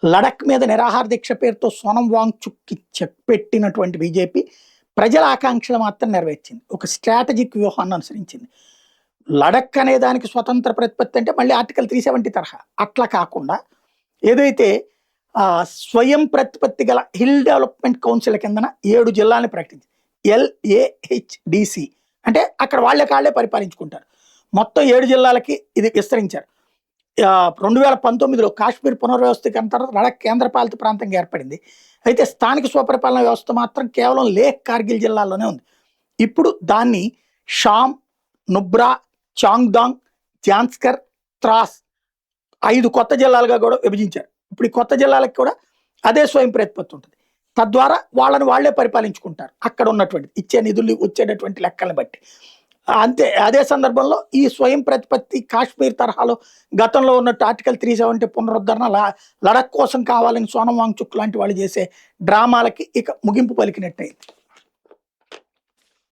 లడక్ మీద నిరాహార దీక్ష పేరుతో సోనం వాంగ్చుక్కి చెక్ పెట్టినటువంటి బీజేపీ ప్రజల ఆకాంక్షలు మాత్రం నెరవేర్చింది. ఒక స్ట్రాటజిక్ వ్యూహాన్ని అనుసరించింది. లడక్ అనే దానికి స్వతంత్ర ప్రతిపత్తి అంటే మళ్ళీ ఆర్టికల్ 370 తరహా అట్లా కాకుండా ఏదైతే స్వయం ప్రతిపత్తి గల హిల్ డెవలప్మెంట్ కౌన్సిల్ కిందన 7 జిల్లాలని ప్రకటించింది. LAHDC అంటే అక్కడ వాళ్ళే పరిపాలించుకుంటారు. మొత్తం 7 జిల్లాలకి ఇది విస్తరించారు. 2019లో కాశ్మీర్ పునర్వ్యవస్థీకరణ తర్వాత లడక్ కేంద్రపాలిత ప్రాంతంగా ఏర్పడింది. అయితే స్థానిక స్వపరిపాలన వ్యవస్థ మాత్రం కేవలం లేహ్ కార్గిల్ జిల్లాల్లోనే ఉంది. ఇప్పుడు దాన్ని షామ్, నుబ్రా, చాంగ్దాంగ్, జాన్స్కర్, త్రాస్ 5 కొత్త జిల్లాలుగా కూడా విభజించారు. ఇప్పుడు ఈ కొత్త జిల్లాలకు కూడా అదే స్వయం ప్రతిపత్తి ఉంటుంది. తద్వారా వాళ్ళే పరిపాలించుకుంటారు. అక్కడ ఉన్నటువంటి ఇచ్చే నిధులు వచ్చేటటువంటి లెక్కలను బట్టి. అంతే అదే సందర్భంలో ఈ స్వయం ప్రతిపత్తి కాశ్మీర్ తరహాలో గతంలో ఉన్నట్టు ఆర్టికల్ 370 పునరుద్ధరణ లడక్ కోసం కావాలని సోనం వాంగ్చుక్ లాంటి వాళ్ళు చేసే డ్రామాలకి ఇక ముగింపు పలికినట్టయింది.